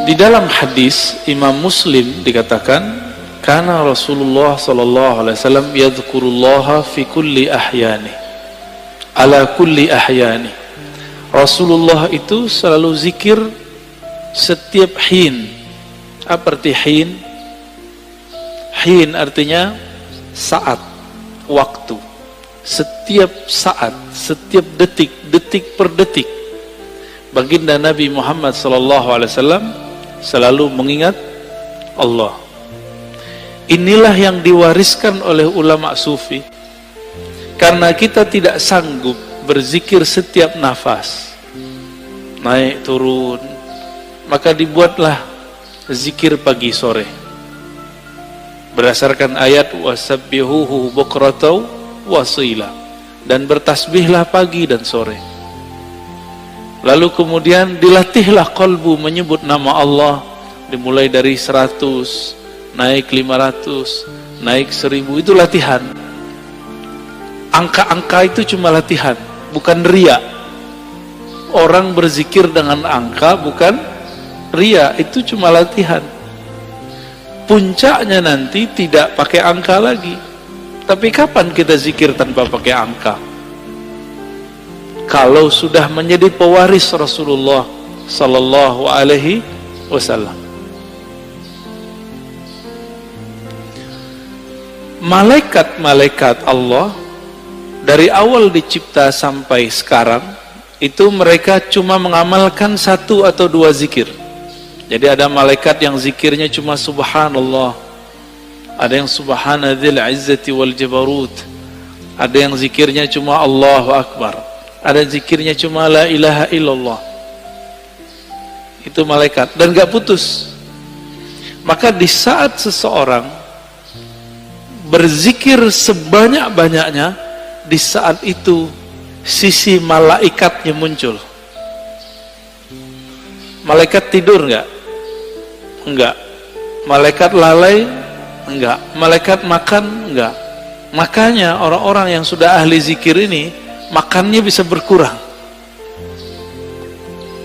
Di dalam hadis Imam Muslim dikatakan, karena Rasulullah sallallahu alaihi wasallam yadhkurullaha fi kulli ahyani, ala kulli ahyani. Rasulullah itu selalu zikir setiap hin. Apa arti hin? Hin artinya saat, waktu. Setiap saat, setiap detik, detik per detik. Baginda Nabi Muhammad sallallahu alaihi wasallam selalu mengingat Allah. Inilah yang diwariskan oleh ulama sufi. Karena kita tidak sanggup berzikir setiap nafas, naik turun, maka dibuatlah zikir pagi sore berdasarkan ayat wasabbihuhu bukratan wasila, dan bertasbihlah pagi dan sore. Lalu kemudian dilatihlah qalbu menyebut nama Allah, dimulai dari 100, naik 500, naik 1000, itu latihan. Angka-angka itu cuma latihan, bukan ria. Orang berzikir dengan angka bukan ria, itu cuma latihan. Puncaknya nanti tidak pakai angka lagi. Tapi kapan kita zikir tanpa pakai angka? Kalau sudah menjadi pewaris Rasulullah sallallahu alaihi wasallam. Malaikat-malaikat Allah dari awal dicipta sampai sekarang itu mereka cuma mengamalkan 1 atau 2 zikir. Jadi ada malaikat yang zikirnya cuma subhanallah, ada yang subhanadzil izzati wal jabarut, ada yang zikirnya cuma Allahu akbar, ada zikirnya cuma la ilaha illallah. Itu malaikat dan gak putus. Maka di saat seseorang berzikir sebanyak-banyaknya, di saat itu sisi malaikatnya muncul. Malaikat tidur enggak? Enggak. Malaikat lalai? Enggak. Malaikat makan? Enggak. Makanya orang-orang yang sudah ahli zikir ini makannya bisa berkurang,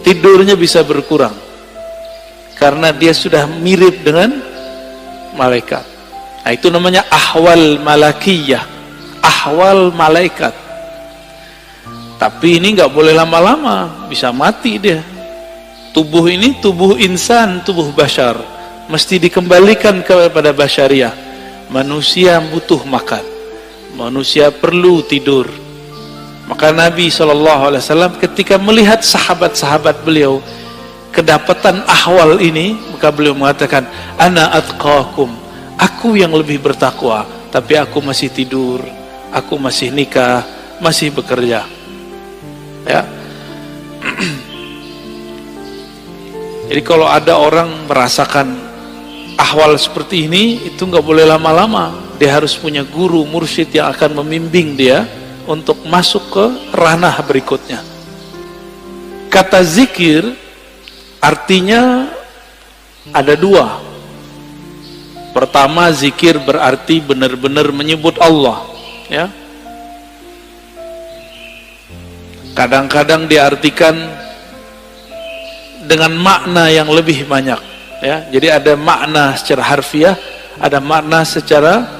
tidurnya bisa berkurang, karena dia sudah mirip dengan malaikat. Nah, itu namanya ahwal malakiyah, ahwal malaikat. Tapi ini nggak boleh lama-lama, bisa mati dia. Tubuh ini tubuh insan, tubuh bashar, mesti dikembalikan kepada basyariah. Manusia butuh makan, manusia perlu tidur. Maka Nabi SAW ketika melihat sahabat-sahabat beliau kedapatan ahwal ini, maka beliau mengatakan, ana atqakum, aku yang lebih bertakwa, tapi aku masih tidur, aku masih nikah, masih bekerja. Ya. Jadi kalau ada orang merasakan ahwal seperti ini, itu nggak boleh lama-lama. Dia harus punya guru, mursyid yang akan membimbing dia untuk masuk ke ranah berikutnya. Kata zikir artinya ada 2. Pertama, zikir berarti benar-benar menyebut Allah, ya. Kadang-kadang diartikan dengan makna yang lebih banyak, ya. Jadi ada makna secara harfiah, ada makna secara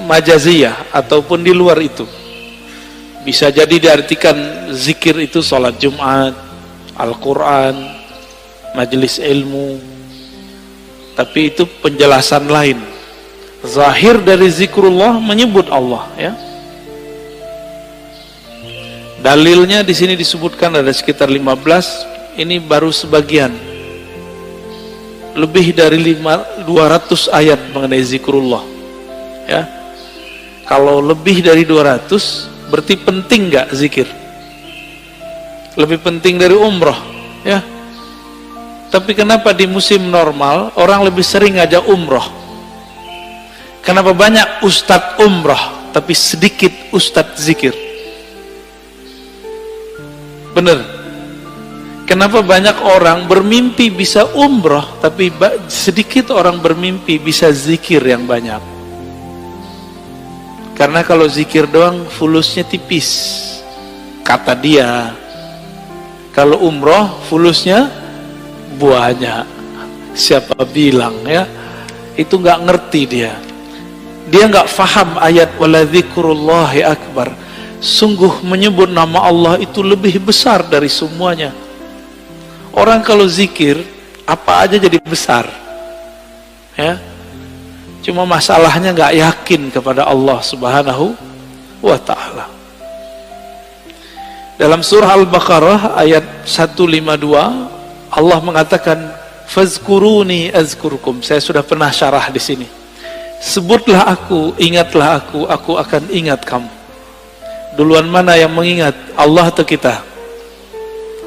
majaziyah ataupun di luar itu. Bisa jadi diartikan zikir itu salat Jumat, Al-Quran, majelis ilmu. Tapi itu penjelasan lain. Zahir dari zikrullah menyebut Allah, ya. Dalilnya di sini disebutkan ada sekitar 15. Ini baru sebagian. Lebih dari 200 ayat mengenai zikrullah, ya. Kalau lebih dari 200 berarti penting gak zikir? Lebih penting dari umroh, ya. Tapi kenapa di musim normal orang lebih sering ngajak umroh? Kenapa banyak ustadz umroh tapi sedikit ustadz zikir? Bener. Kenapa banyak orang bermimpi bisa umroh tapi sedikit orang bermimpi bisa zikir yang banyak? Karena kalau zikir doang fulusnya tipis, kata dia. Kalau umroh fulusnya buahnya. Siapa bilang ya? Itu nggak ngerti dia. Dia nggak faham ayat waladzikrullahi akbar. Sungguh menyebut nama Allah itu lebih besar dari semuanya. Orang kalau zikir apa aja jadi besar, ya. Cuma masalahnya nggak yakin kepada Allah Subhanahu wa Ta'ala. Dalam surah Al-Baqarah ayat 152 Allah mengatakan fazkuruni azkurkum. Saya sudah pernah syarah di sini. Sebutlah aku, ingatlah aku akan ingat kamu. Duluan mana yang mengingat? Allah atau kita?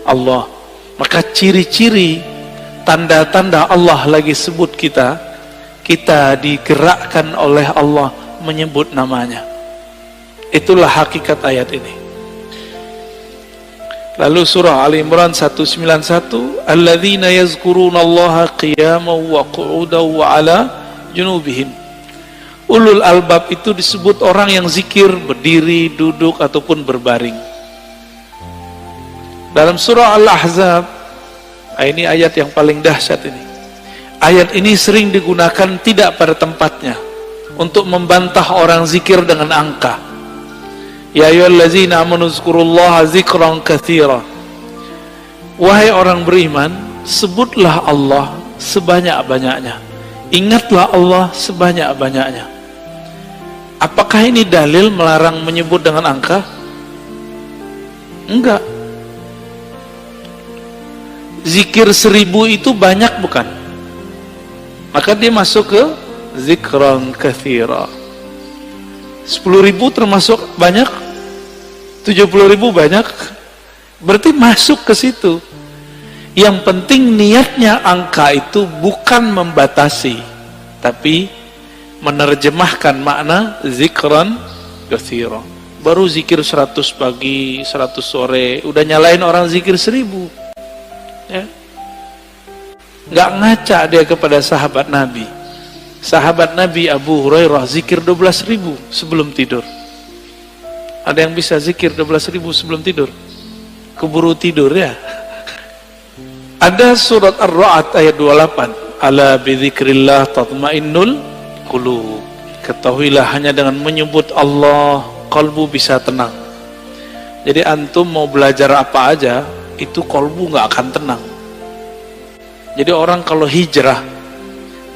Allah. Maka ciri-ciri tanda-tanda Allah lagi sebut kita digerakkan oleh Allah menyebut namanya. Itulah hakikat ayat ini. Lalu surah Ali Imran 191, alladzina yazkurunallaha qiyaman wa qu'udan wa 'ala junubihim. Ulul albab itu disebut orang yang zikir berdiri, duduk ataupun berbaring. Dalam surah Al-Ahzab, ini ayat yang paling dahsyat ini. Ayat ini sering digunakan tidak pada tempatnya untuk membantah orang zikir dengan angka. Ya ayyuhallazina amanu zkurullaha zikran katsira. Wahai orang beriman, sebutlah Allah sebanyak-banyaknya. Ingatlah Allah sebanyak-banyaknya. Apakah ini dalil melarang menyebut dengan angka? Enggak. Zikir 1000 itu banyak bukan? Maka dia masuk ke zikran katsira. 10.000 termasuk banyak? 70.000 banyak? Berarti masuk ke situ. Yang penting niatnya angka itu bukan membatasi, tapi menerjemahkan makna zikran katsira. Baru zikir 100 pagi, 100 sore, udah nyalain orang zikir 1000. Ya. Nggak ngaca dia kepada sahabat Nabi. Sahabat Nabi Abu Hurairah zikir 12.000 sebelum tidur. Ada yang bisa zikir 12.000 sebelum tidur? Keburu tidur ya. Ada surat Ar-Ra'd ayat 28. Ala bidzikrillah tatmainnul qulub. Ketahuilah hanya dengan menyebut Allah kalbu bisa tenang. Jadi antum mau belajar apa aja, itu kalbu nggak akan tenang. Jadi orang kalau hijrah,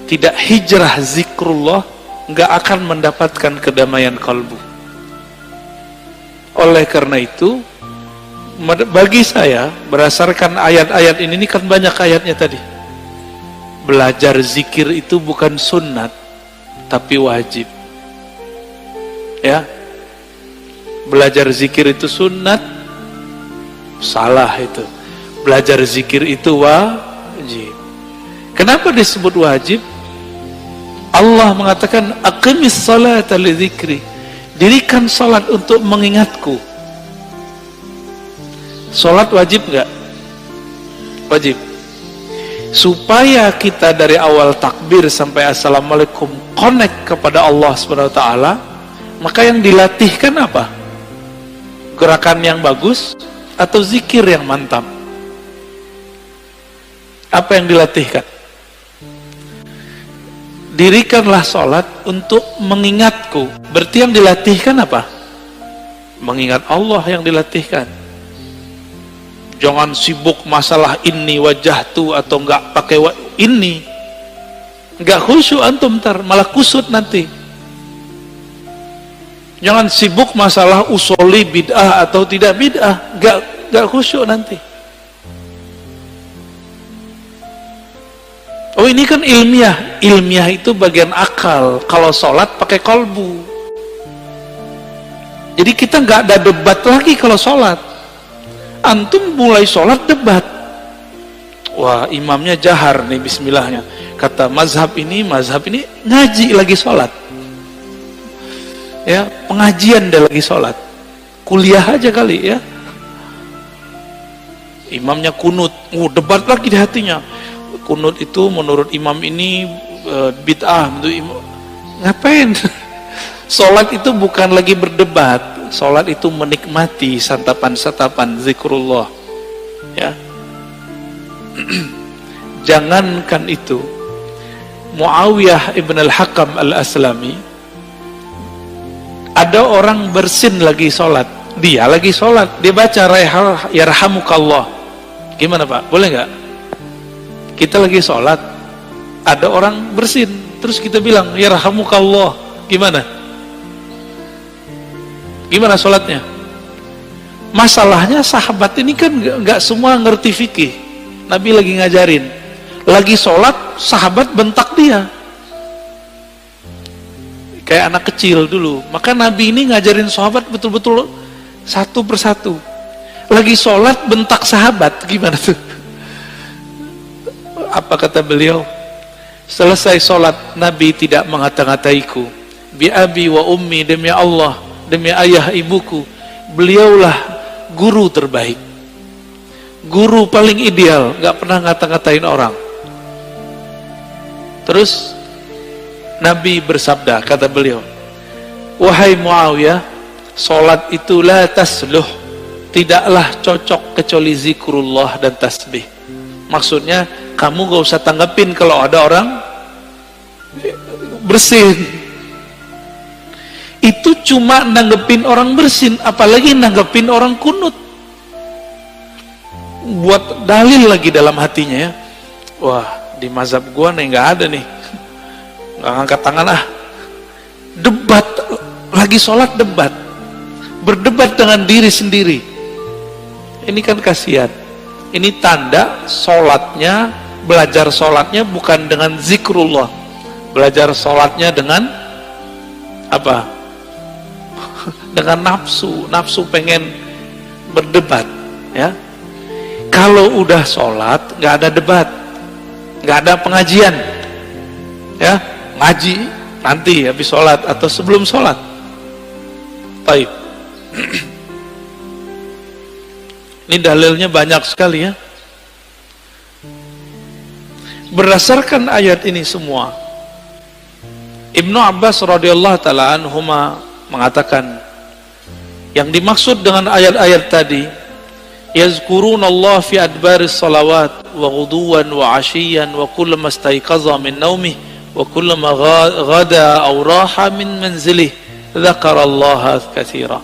tidak hijrah zikrullah, nggak akan mendapatkan kedamaian kalbu. Oleh karena itu, bagi saya, berdasarkan ayat-ayat ini kan banyak ayatnya tadi. Belajar zikir itu bukan sunnat, tapi wajib. Ya, belajar zikir itu sunnat, salah itu. Belajar zikir itu wajib. Kenapa disebut wajib? Allah mengatakan aqimis salata li dzikri. Dirikan salat untuk mengingatku. Salat wajib enggak? Wajib. Supaya kita dari awal takbir sampai assalamualaikum connect kepada Allah Subhanahu wa taala, maka yang dilatihkan apa? Gerakan yang bagus atau zikir yang mantap? Apa yang dilatihkan? Dirikanlah sholat untuk mengingatku. Berarti yang dilatihkan apa? Mengingat Allah yang dilatihkan. Jangan sibuk masalah ini wajahtu atau enggak pakai ini. Enggak khusyuk antum ntar, malah kusut nanti. Jangan sibuk masalah usoli bid'ah atau tidak bid'ah, enggak khusyuk nanti. Oh ini kan ilmiah. Ilmiah itu bagian akal. Kalau sholat pakai kolbu. Jadi kita nggak ada debat lagi kalau sholat. Antum mulai sholat debat. Wah imamnya jahar nih bismillahnya. Kata mazhab ini ngaji lagi sholat. Ya pengajian dia lagi sholat. Kuliah aja kali ya. Imamnya kunut. Debat lagi di hatinya. Kunut itu menurut imam ini bid'ah. Ngapain? Sholat itu bukan lagi berdebat. Sholat itu menikmati santapan-santapan zikrullah. Ya. Jangankan itu, Muawiyah ibn al-Hakam al-Aslami, ada orang bersin lagi sholat, dia lagi sholat, dia baca yarhamukallah. Gimana Pak? Boleh nggak? Kita lagi sholat, ada orang bersin, terus kita bilang yarhamukallah, gimana? Gimana sholatnya? Masalahnya sahabat ini kan nggak semua ngerti fikih. Nabi lagi ngajarin, lagi sholat, sahabat bentak dia kayak anak kecil dulu. Maka Nabi ini ngajarin sahabat betul-betul satu persatu. Lagi sholat bentak sahabat, gimana tuh? Apa kata beliau? Selesai sholat, Nabi tidak mengata-ngataiku, bi abi wa ummi, demi Allah, demi ayah ibuku, beliaulah guru terbaik, guru paling ideal, gak pernah ngata-ngatain orang. Terus Nabi bersabda, kata beliau, wahai Muawiyah, sholat itu la tasluh, tidaklah cocok kecuali zikrullah dan tasbih. Maksudnya kamu gak usah tanggapin kalau ada orang bersin. Itu cuma nanggepin orang bersin, apalagi nanggepin orang kunut. Buat dalil lagi dalam hatinya ya. Wah, di mazhab gua nih nggak ada nih, nggak angkat tangan ah. Debat, lagi sholat debat, berdebat dengan diri sendiri. Ini kan kasihan. Ini tanda sholatnya, belajar sholatnya bukan dengan zikrullah, belajar sholatnya dengan apa? Dengan nafsu pengen berdebat ya. Kalau udah sholat nggak ada debat, nggak ada pengajian ya, ngaji nanti habis sholat atau sebelum sholat. Baik. Ini dalilnya banyak sekali ya. Berdasarkan ayat ini semua, Ibnu Abbas radhiyallahu taala anhuma mengatakan, yang dimaksud dengan ayat-ayat tadi, yazkurunallah fi adbaris salawat wa ghuduwan wa ashiyan wa kullama istayqaza min naumih wa kullama ghada aw raha min manzilih dzakarallaha katsira.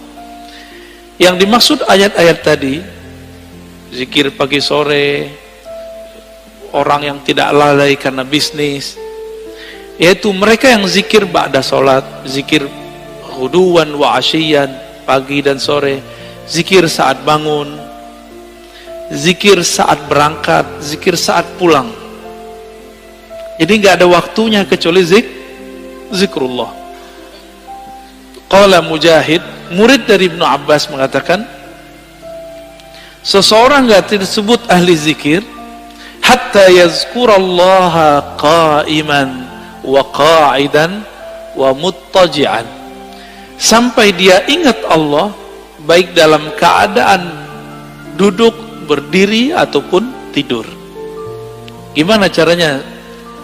Yang dimaksud ayat-ayat tadi, zikir pagi sore, orang yang tidak lalai karena bisnis, yaitu mereka yang zikir ba'da salat, zikir ghuduwan wa ashiyan, pagi dan sore, zikir saat bangun, zikir saat berangkat, zikir saat pulang. Jadi nggak ada waktunya kecuali zikrullah. Qala Mujahid, murid dari Ibnu Abbas, mengatakan, seseorang nggak disebut ahli zikir hatta yazkurallaha qa'iman wa qa'idan wa muttaji'an, sampai dia ingat Allah baik dalam keadaan duduk, berdiri ataupun tidur. Gimana caranya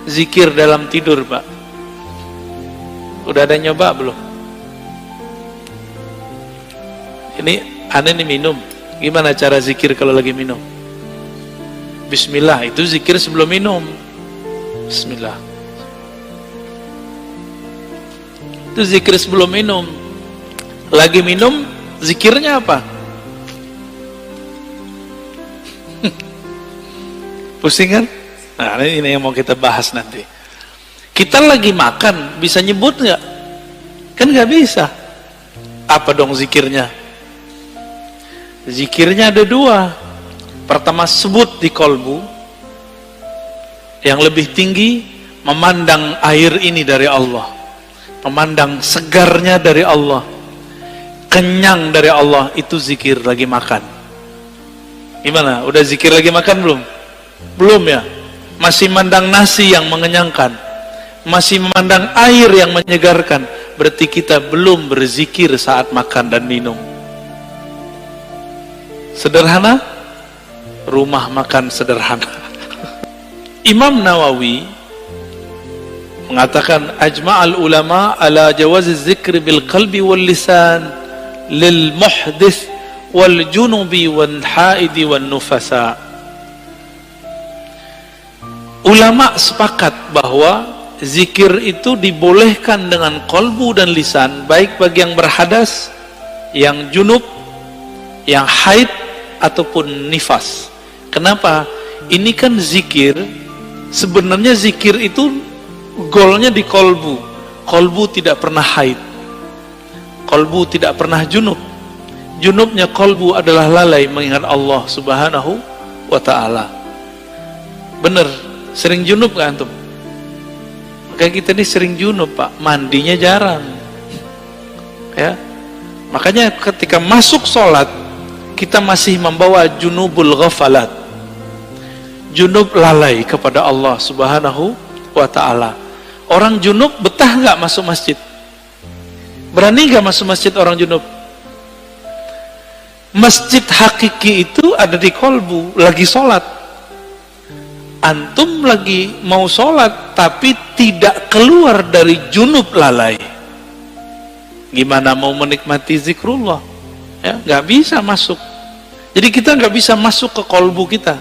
zikir dalam tidur, Pak? Udah ada nyoba belum? Ini aneh nih minum. Gimana cara zikir kalau lagi minum? Bismillah, itu zikir sebelum minum. Bismillah. Itu zikir sebelum minum. Lagi minum, zikirnya apa? Pusing kan? Nah, ini yang mau kita bahas nanti. Kita lagi makan, bisa nyebut nggak? Kan nggak bisa. Apa dong zikirnya? Zikirnya ada dua. Pertama, sebut di kolbu. Yang lebih tinggi, memandang air ini dari Allah, memandang segarnya dari Allah, kenyang dari Allah. Itu zikir lagi makan. Gimana? Udah zikir lagi makan belum? Belum ya? Masih memandang nasi yang mengenyangkan, masih memandang air yang menyegarkan. Berarti kita belum berzikir saat makan dan minum. Sederhana, rumah makan sederhana. Imam Nawawi mengatakan, ajma'al ulama ala jawaziz zikri bil qalbi wal lisan lil muhdith wal junubi wal haidi wal nufasa. Ulama sepakat bahwa zikir itu dibolehkan dengan kolbu dan lisan, baik bagi yang berhadas, yang junub, yang haid, ataupun nifas. Kenapa? Ini kan zikir, sebenarnya zikir itu golnya di kolbu. Kolbu tidak pernah haid, kolbu tidak pernah junub. Junubnya kolbu adalah lalai mengingat Allah subhanahu wa ta'ala. Bener, sering junub gak antum? Kayak kita ini sering junub Pak, mandinya jarang ya. Makanya ketika masuk sholat, kita masih membawa junubul ghafalat, junub lalai kepada Allah subhanahu wa ta'ala. Orang junub betah gak masuk masjid? Berani gak masuk masjid orang junub? Masjid hakiki itu ada di kolbu, lagi sholat. Antum lagi mau sholat tapi tidak keluar dari junub lalai, gimana mau menikmati zikrullah? Ya, nggak bisa masuk. Jadi kita nggak bisa masuk ke kolbu kita,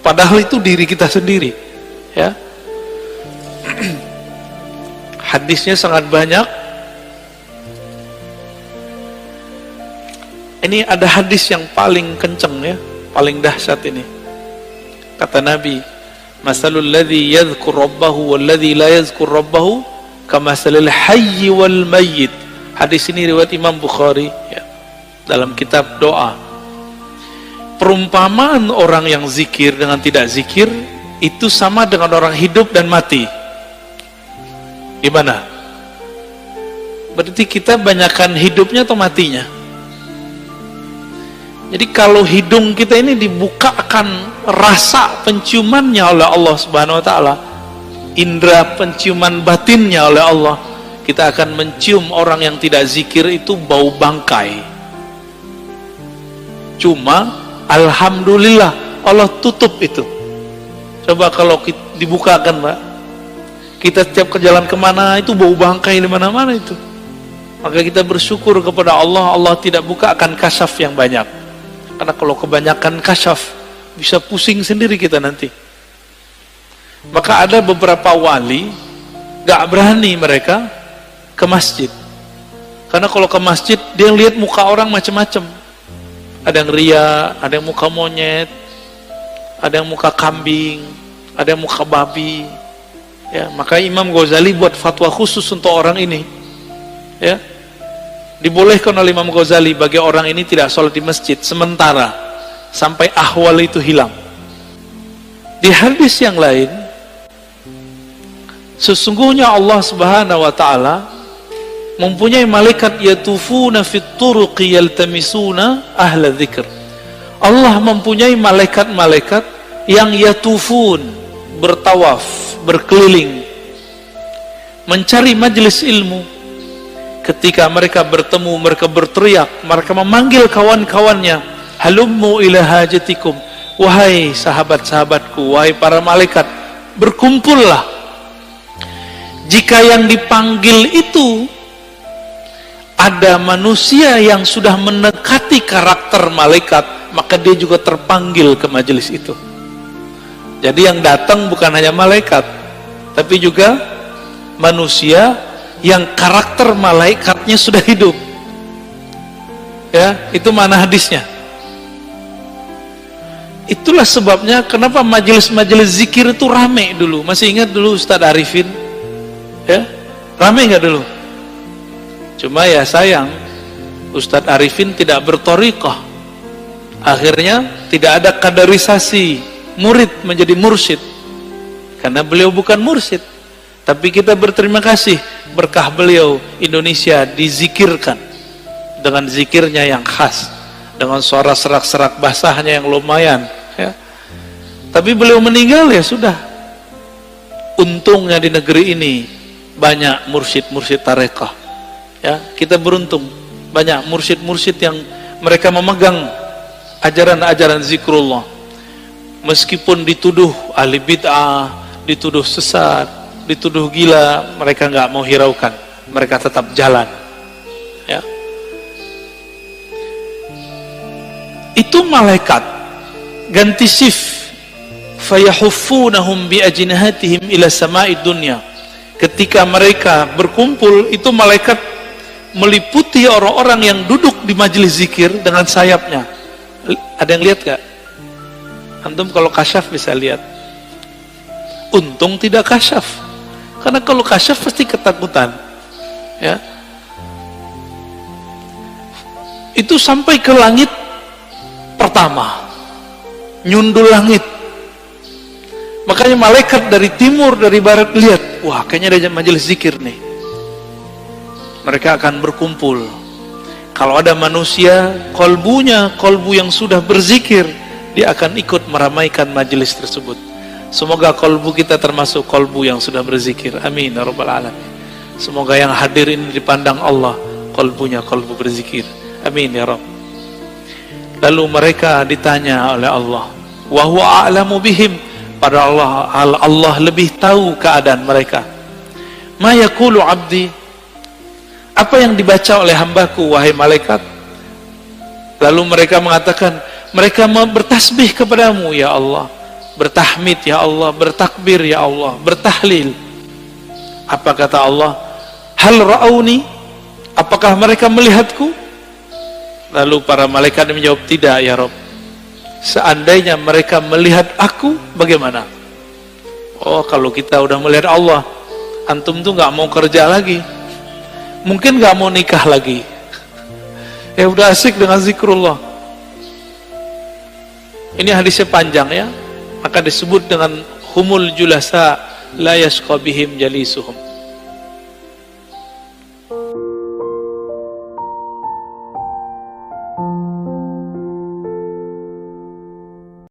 padahal itu diri kita sendiri ya. Hadisnya sangat banyak. Ini ada hadis yang paling kenceng ya, paling dahsyat ini. Kata Nabi, masalul ladzi yadhkur rabbahu wal ladzi la yadhkur rabbahu kamasalil hayy wal mayyit. Hadis ini riwayat Imam Bukhari ya, dalam kitab doa. Perumpamaan orang yang zikir dengan tidak zikir itu sama dengan orang hidup dan mati. Gimana? Berarti kita banyakkan hidupnya atau matinya? Jadi kalau hidung kita ini dibukakan rasa penciumannya oleh Allah subhanahu wa ta'ala, indera penciuman batinnya oleh Allah, kita akan mencium orang yang tidak zikir itu bau bangkai. Cuma alhamdulillah Allah tutup itu. Coba kalau dibukakan Pak, kita setiap ke jalan kemana itu bau bangkai di mana-mana itu. Maka kita bersyukur kepada Allah, Allah tidak bukakan kasyaf yang banyak. Karena kalau kebanyakan kasyaf bisa pusing sendiri kita nanti. Maka ada beberapa wali gak berani mereka ke masjid, karena kalau ke masjid dia lihat muka orang macam-macam. Ada yang ria, ada yang muka monyet, ada yang muka kambing, ada yang muka babi ya. Maka Imam Ghazali buat fatwa khusus untuk orang ini ya. Dibolehkan oleh Imam Ghazali bagi orang ini tidak sholat di masjid sementara sampai ahwal itu hilang. Di hadis yang lain, sesungguhnya Allah subhanahu wa ta'ala mempunyai malaikat yatufuna fit turuqi yaltamisuna ahla dzikr. Allah mempunyai malaikat-malaikat yang yatufun, bertawaf, berkeliling, mencari majelis ilmu. Ketika mereka bertemu, mereka berteriak, mereka memanggil kawan-kawannya, halummu ila hajatikum, wahai sahabat-sahabatku, wahai para malaikat, berkumpullah. Jika yang dipanggil itu ada manusia yang sudah mendekati karakter malaikat, maka dia juga terpanggil ke majelis itu. Jadi yang datang bukan hanya malaikat, tapi juga manusia yang karakter malaikatnya sudah hidup ya. Itu mana hadisnya. Itulah sebabnya kenapa majelis-majelis zikir itu rame dulu. Masih ingat dulu Ustadz Arifin ya, rame nggak dulu? Cuma ya sayang, Ustadz Arifin tidak berthariqah, akhirnya tidak ada kaderisasi murid menjadi mursyid karena beliau bukan mursyid. Tapi kita berterima kasih, berkah beliau Indonesia dizikirkan dengan zikirnya yang khas, dengan suara serak-serak basahnya yang lumayan ya. Tapi beliau meninggal ya sudah. Untungnya di negeri ini banyak mursyid-mursyid tarekah ya. Kita beruntung banyak mursyid-mursyid yang mereka memegang ajaran-ajaran zikrullah, meskipun dituduh ahli bid'ah, dituduh sesat, dituduh gila, mereka nggak mau hiraukan, mereka tetap jalan ya. Itu malaikat ganti shift fayahuffunahum biajnihatihim ila sama'id dunya. Ketika mereka berkumpul, itu malaikat meliputi orang-orang yang duduk di majelis zikir dengan sayapnya. Ada yang lihat gak? Antum kalau kasyaf bisa lihat. Untung tidak kasyaf, karena kalau kasyaf pasti ketakutan, ya. Itu sampai ke langit pertama, nyundul langit. Makanya malaikat dari timur, dari barat lihat, wah kayaknya ada majelis zikir nih. Mereka akan berkumpul. Kalau ada manusia, kolbu yang sudah berzikir, dia akan ikut meramaikan majelis tersebut. Semoga kolbu kita termasuk kolbu yang sudah berzikir. Amin ya rabbal alamin. Semoga yang hadir ini dipandang Allah, kolbunya kolbu berzikir. Amin ya rabb. Lalu mereka ditanya oleh Allah, wa huwa a'lamu bihim, pada Allah lebih tahu keadaan mereka. Ma yaqulu abdi, apa yang dibaca oleh hambaku wahai malaikat? Lalu mereka mengatakan, mereka bertasbih kepadamu ya Allah, bertahmid ya Allah, bertakbir ya Allah, bertahlil. Apa kata Allah? Hal ra'auni, apakah mereka melihatku? Lalu para malaikat menjawab, tidak ya Rabb. Seandainya mereka melihat aku, bagaimana? Oh, kalau kita udah melihat Allah, antum tuh gak mau kerja lagi, mungkin gak mau nikah lagi. Ya udah asik dengan zikrullah. Ini hadisnya panjang ya, maka disebut dengan humul julasa la yashqa bihim jalisuhum.